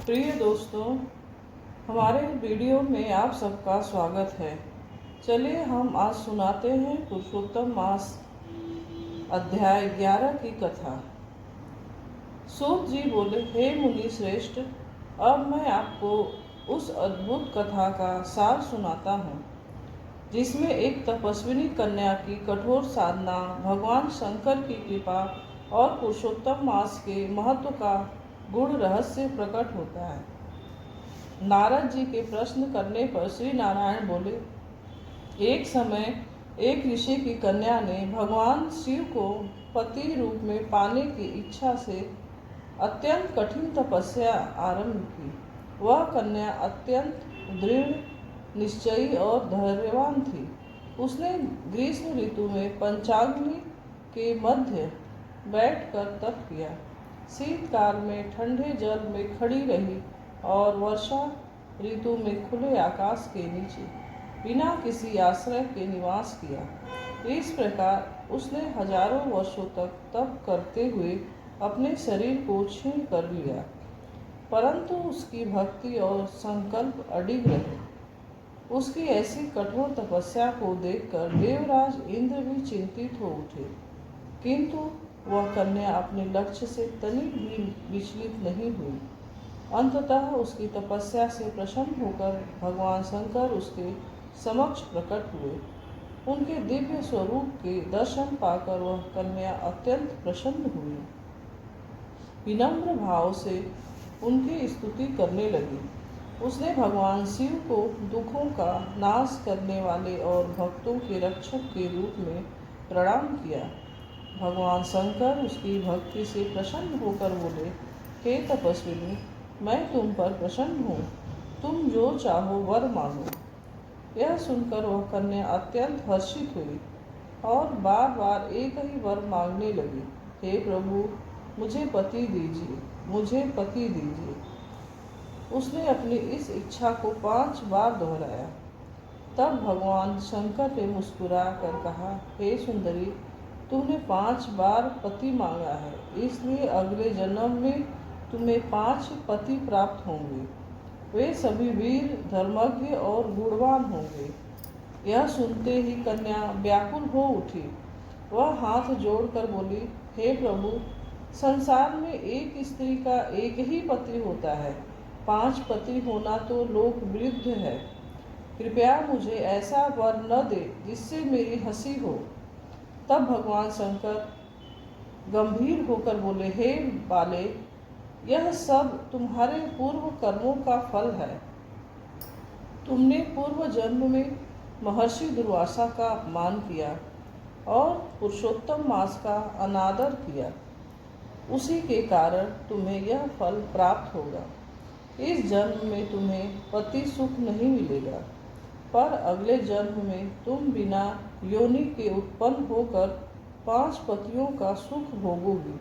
प्रिय दोस्तों, हमारे वीडियो में आप सबका स्वागत है। चलिए हम आज सुनाते हैं पुरुषोत्तम मास अध्याय 11 की कथा। सूत जी बोले, हे मुनि श्रेष्ठ, अब मैं आपको उस अद्भुत कथा का सार सुनाता हूँ जिसमें एक तपस्विनी कन्या की कठोर साधना, भगवान शंकर की कृपा और पुरुषोत्तम मास के महत्व का गुण रहस्य प्रकट होता है। नारद जी के प्रश्न करने पर श्री नारायण बोले, एक समय एक ऋषि की कन्या ने भगवान शिव को पति रूप में पाने की इच्छा से अत्यंत कठिन तपस्या आरंभ की। वह कन्या अत्यंत दृढ़ निश्चयी और धैर्यवान थी। उसने ग्रीष्म ऋतु में पंचाग्नि के मध्य बैठकर तप किया, शीतकाल में ठंडे जल में खड़ी रही और वर्षा ऋतु में खुले आकाश के नीचे बिना किसी आश्रय के निवास किया। इस प्रकार उसने हजारों वर्षों तक तप करते हुए अपने शरीर को क्षीण कर लिया, परंतु उसकी भक्ति और संकल्प अडिग रहे। उसकी ऐसी कठोर तपस्या को देखकर देवराज इंद्र भी चिंतित हो उठे, किंतु वह कन्या अपने लक्ष्य से तनिक भी विचलित नहीं हुई। अंततः उसकी तपस्या से प्रसन्न होकर भगवान शंकर उसके समक्ष प्रकट हुए। उनके दिव्य स्वरूप के दर्शन पाकर वह कन्या अत्यंत प्रसन्न हुई। विनम्र भाव से उनकी स्तुति करने लगी। उसने भगवान शिव को दुखों का नाश करने वाले और भक्तों के रक्षक के रूप में प्रणाम किया। भगवान शंकर उसकी भक्ति से प्रसन्न होकर बोले, हे तपस्विनी, मैं तुम पर प्रसन्न हूँ, तुम जो चाहो वर मांगो। यह सुनकर वह कन्या अत्यंत हर्षित हुई और बार बार एक ही वर मांगने लगी, हे प्रभु, मुझे पति दीजिए, मुझे पति दीजिए। उसने अपनी इस इच्छा को 5 बार दोहराया। तब भगवान शंकर ने मुस्कुरा कर कहा, हे सुंदरी, तुमने 5 बार पति मांगा है, इसलिए अगले जन्म में तुम्हें 5 पति प्राप्त होंगे। वे सभी वीर, धर्मज्ञ और गुणवान होंगे। यह सुनते ही कन्या व्याकुल हो उठी। वह हाथ जोड़कर बोली, हे प्रभु, संसार में एक स्त्री का एक ही पति होता है, 5 पति होना तो लोक विरुद्ध है। कृपया मुझे ऐसा वर न दे जिससे मेरी हंसी हो। तब भगवान शंकर गंभीर होकर बोले, हे बाले, यह सब तुम्हारे पूर्व कर्मों का फल है। तुमने पूर्व जन्म में महर्षि दुर्वासा का अपमान किया और पुरुषोत्तम मास का अनादर किया। उसी के कारण तुम्हें यह फल प्राप्त होगा। इस जन्म में तुम्हें पति सुख नहीं मिलेगा, पर अगले जन्म में तुम बिना योनि के उत्पन्न होकर 5 पतियों का सुख भोगोगी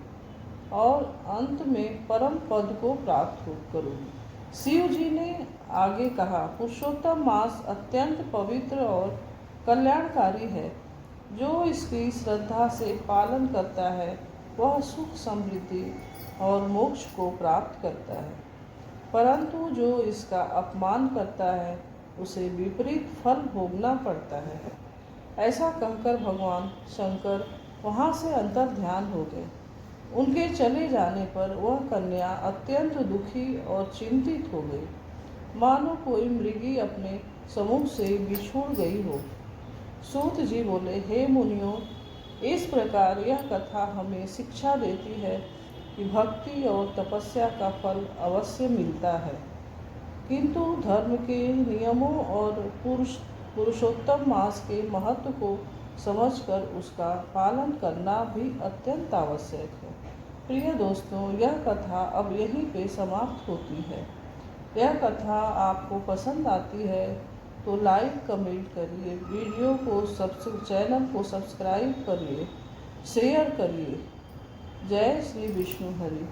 और अंत में परम पद को प्राप्त करोगी। शिव जी ने आगे कहा, पुरुषोत्तम मास अत्यंत पवित्र और कल्याणकारी है। जो इसकी श्रद्धा से पालन करता है वह सुख, समृद्धि और मोक्ष को प्राप्त करता है, परंतु जो इसका अपमान करता है उसे विपरीत फल भोगना पड़ता है। ऐसा कहकर भगवान शंकर वहाँ से अंतर ध्यान हो गए। उनके चले जाने पर वह कन्या अत्यंत दुखी और चिंतित हो गई, मानो कोई मृगी अपने समूह से बिछुड़ गई हो। सूत जी बोले, हे मुनियों, इस प्रकार यह कथा हमें शिक्षा देती है कि भक्ति और तपस्या का फल अवश्य मिलता है, किंतु धर्म के नियमों और पुरुषोत्तम मास के महत्व को समझकर उसका पालन करना भी अत्यंत आवश्यक है। प्रिय दोस्तों, यह कथा अब यहीं पे समाप्त होती है। यह कथा आपको पसंद आती है तो लाइक, कमेंट करिए, वीडियो को चैनल को सब्सक्राइब करिए, शेयर करिए। जय श्री विष्णु हरि।